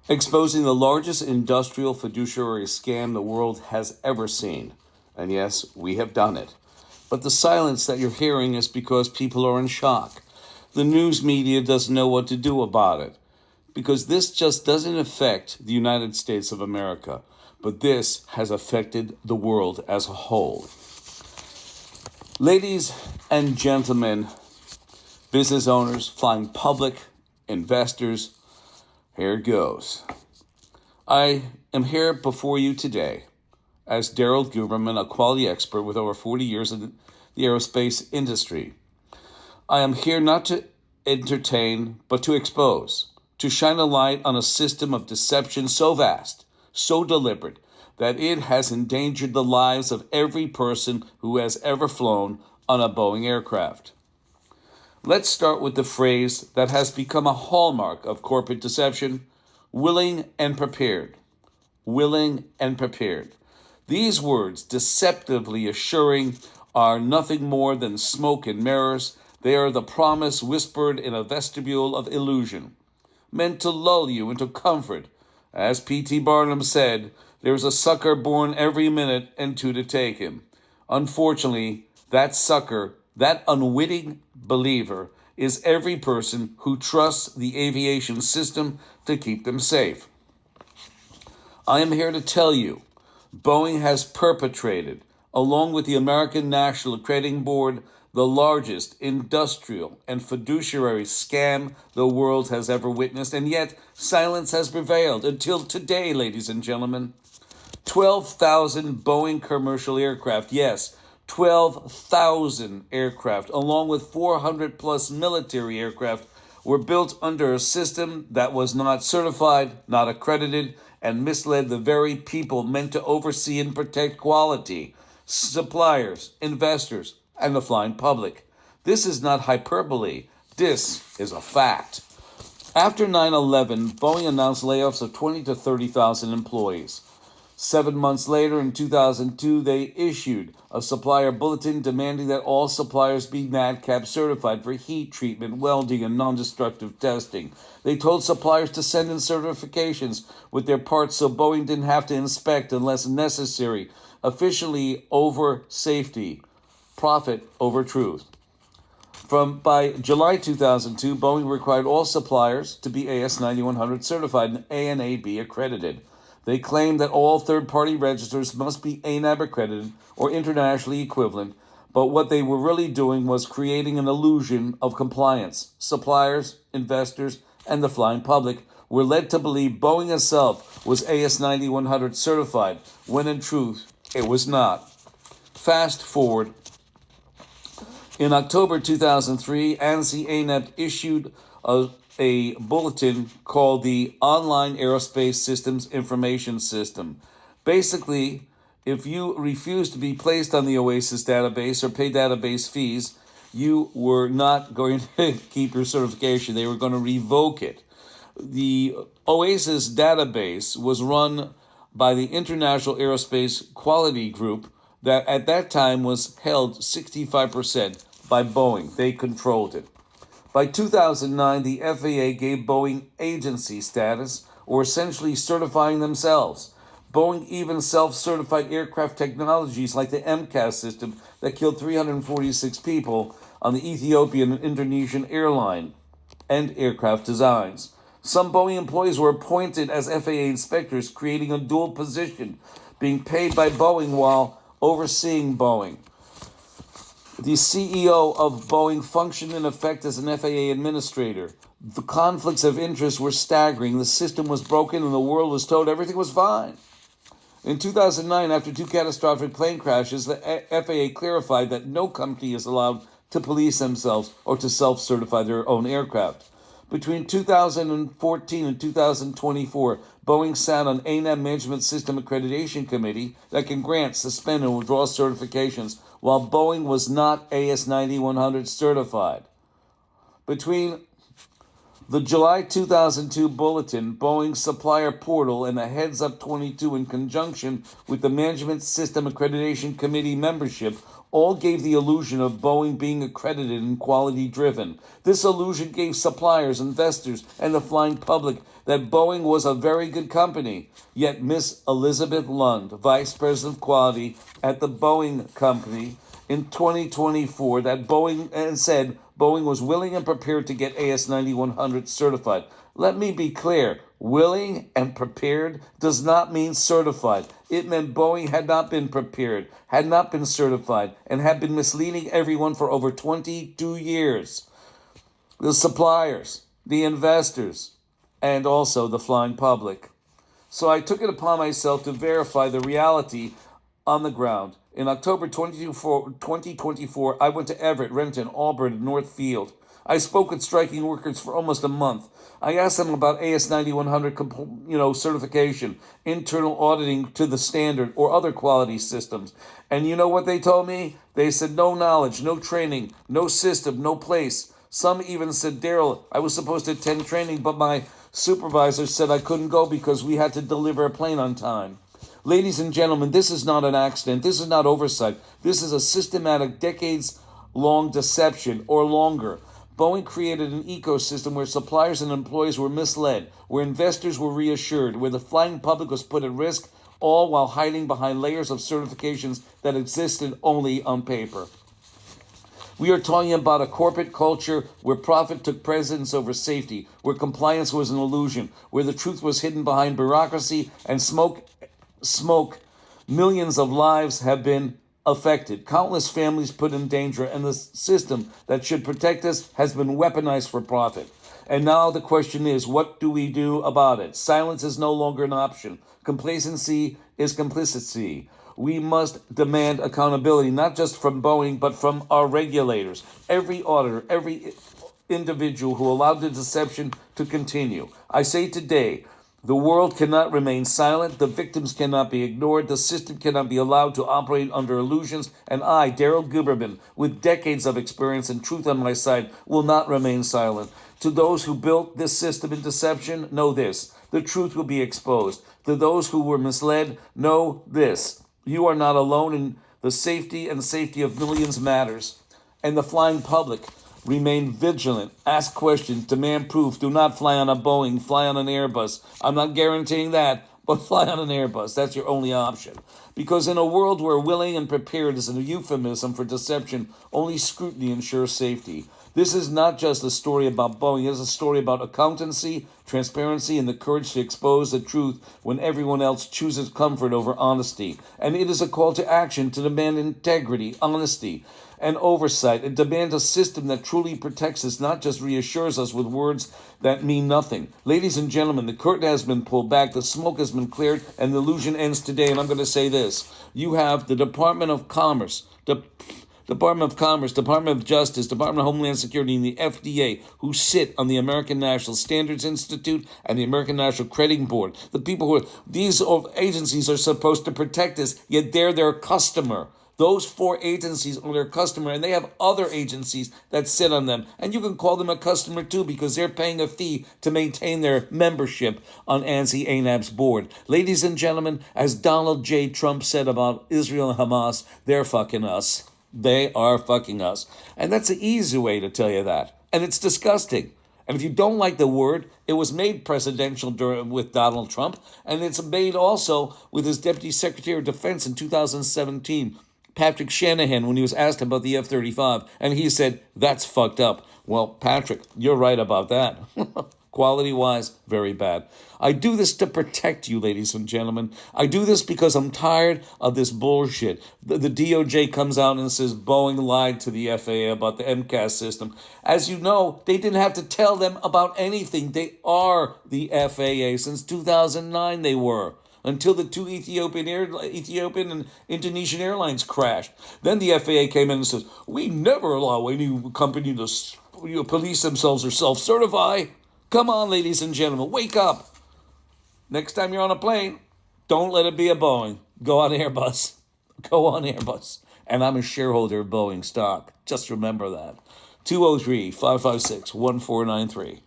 exposing the largest industrial fiduciary scam the world has ever seen. And yes, we have done it. But the silence that you're hearing is because people are in shock. The news media doesn't know what to do about it, because this just doesn't affect the United States of America, but this has affected the world as a whole. Ladies and gentlemen, business owners, flying public, investors, here it goes. I am here before you today as Daryl Guberman, a quality expert with over 40 years in the aerospace industry. I am here not to entertain, but to expose, to shine a light on a system of deception so vast, so deliberate, that it has endangered the lives of every person who has ever flown on a Boeing aircraft. Let's start with the phrase that has become a hallmark of corporate deception: willing and prepared. Willing and prepared. These words, deceptively assuring, are nothing more than smoke and mirrors. They are the promise whispered in a vestibule of illusion, meant to lull you into comfort. As P.T. Barnum said, there's a sucker born every minute and two to take him. Unfortunately, that sucker, that unwitting believer, is every person who trusts the aviation system to keep them safe. I am here to tell you, Boeing has perpetrated, along with the American National Accrediting Board, the largest industrial and fiduciary scam the world has ever witnessed, and yet silence has prevailed until today, ladies and gentlemen. 12,000 Boeing commercial aircraft, yes, 12,000 aircraft, along with 400 plus military aircraft, were built under a system that was not certified, not accredited, and misled the very people meant to oversee and protect quality: suppliers, investors, and the flying public. This is not hyperbole. This is a fact. After 9/11, Boeing announced layoffs of 20 to 30,000 employees. 7 months later, in 2002, they issued a supplier bulletin demanding that all suppliers be NADCAP certified for heat treatment, welding, and non-destructive testing. They told suppliers to send in certifications with their parts so Boeing didn't have to inspect unless necessary. Officially over safety, profit over truth. By July 2002, Boeing required all suppliers to be AS9100 certified and ANAB accredited. They claimed that all third-party registers must be ANAB accredited or internationally equivalent, but what they were really doing was creating an illusion of compliance. Suppliers, investors, and the flying public were led to believe Boeing itself was AS9100 certified, when in truth, it was not. Fast forward. In October 2003, ANSI-ANAB issued a bulletin called the Online Aerospace Systems Information System. Basically, if you refuse to be placed on the OASIS database or pay database fees, you were not going to keep your certification. They were going to revoke it. The OASIS database was run by the International Aerospace Quality Group that at that time was held 65% by Boeing. They controlled it. By 2009, the FAA gave Boeing agency status, or essentially certifying themselves. Boeing even self-certified aircraft technologies like the MCAS system that killed 346 people on the Ethiopian and Indonesian airline and aircraft designs. Some Boeing employees were appointed as FAA inspectors, creating a dual position, being paid by Boeing while overseeing Boeing. The CEO of Boeing functioned in effect as an FAA administrator. The conflicts of interest were staggering. The system was broken and the world was told everything was fine. In 2009, after 2 catastrophic plane crashes, the FAA clarified that no company is allowed to police themselves or to self-certify their own aircraft. Between 2014 and 2024, Boeing sat on ANAB Management System Accreditation Committee that can grant, suspend, and withdraw certifications, while Boeing was not AS9100 certified. Between the July 2002 bulletin, Boeing's supplier portal, and the Heads Up 22 in conjunction with the Management System Accreditation Committee membership, all gave the illusion of Boeing being accredited and quality-driven. This illusion gave suppliers, investors, and the flying public that Boeing was a very good company. Yet Miss Elizabeth Lund, Vice President of Quality at the Boeing Company, in 2024, that Boeing said Boeing was willing and prepared to get AS9100 certified. Let me be clear. Willing and prepared does not mean certified. It meant Boeing had not been prepared, had not been certified, and had been misleading everyone for over 22 years. The suppliers, the investors, and also the flying public. So I took it upon myself to verify the reality on the ground. In October 2024, I went to Everett, Renton, Auburn, and Northfield. I spoke with striking workers for almost a month. I asked them about AS9100, certification, internal auditing to the standard, or other quality systems. And you know what they told me? They said no knowledge, no training, no system, no place. Some even said, Daryl, I was supposed to attend training, but my supervisor said I couldn't go because we had to deliver a plane on time. Ladies and gentlemen, this is not an accident. This is not oversight. This is a systematic, decades-long deception or longer. Boeing created an ecosystem where suppliers and employees were misled, where investors were reassured, where the flying public was put at risk, all while hiding behind layers of certifications that existed only on paper. We are talking about a corporate culture where profit took precedence over safety, where compliance was an illusion, where the truth was hidden behind bureaucracy and smoke. Millions of lives have been affected, countless families put in danger, and the system that should protect us has been weaponized for profit. And now the question is, what do we do about it? Silence is no longer an option. Complacency is complicity. We must demand accountability, not just from Boeing, but from our regulators, every auditor, every individual who allowed the deception to continue. I say today, the world cannot remain silent, the victims cannot be ignored, the system cannot be allowed to operate under illusions, and I, Daryl Guberman, with decades of experience and truth on my side, will not remain silent. To those who built this system in deception, know this, the truth will be exposed. To those who were misled, know this, you are not alone, and the safety of millions matters. And the flying public, remain vigilant, ask questions, demand proof. Do not fly on a Boeing, fly on an Airbus. I'm not guaranteeing that, but fly on an Airbus. That's your only option. Because in a world where willing and prepared is a euphemism for deception, only scrutiny ensures safety. This is not just a story about Boeing. It is a story about accountancy, transparency, and the courage to expose the truth when everyone else chooses comfort over honesty. And it is a call to action to demand integrity, honesty, and oversight, and demand a system that truly protects us, not just reassures us with words that mean nothing. Ladies and gentlemen, the curtain has been pulled back, the smoke has been cleared, and the illusion ends today. And I'm going to say this. You have the Department of Commerce, Department of Justice, Department of Homeland Security, and the FDA, who sit on the American National Standards Institute and the American National Crediting Board. The people who these agencies are supposed to protect us, yet they're their customer. Those four agencies are their customer, and they have other agencies that sit on them. And you can call them a customer too, because they're paying a fee to maintain their membership on ANSI-ANAB's board. Ladies and gentlemen, as Donald J. Trump said about Israel and Hamas, they're fucking us. They are fucking us. And that's the easy way to tell you that. And it's disgusting. And if you don't like the word, it was made presidential with Donald Trump, and it's made also with his Deputy Secretary of Defense in 2017, Patrick Shanahan, when he was asked about the F-35, and he said, that's fucked up. Well, Patrick, you're right about that. Quality-wise, very bad. I do this to protect you, ladies and gentlemen. I do this because I'm tired of this bullshit. The DOJ comes out and says Boeing lied to the FAA about the MCAS system. As you know, they didn't have to tell them about anything. They are the FAA. Since 2009, they were. Until the two Ethiopian and Indonesian airlines crashed. Then the FAA came in and says, we never allow any company to police themselves or self-certify. Come on, ladies and gentlemen, wake up. Next time you're on a plane, don't let it be a Boeing. Go on Airbus. Go on Airbus. And I'm a shareholder of Boeing stock. Just remember that. 203-556-1493.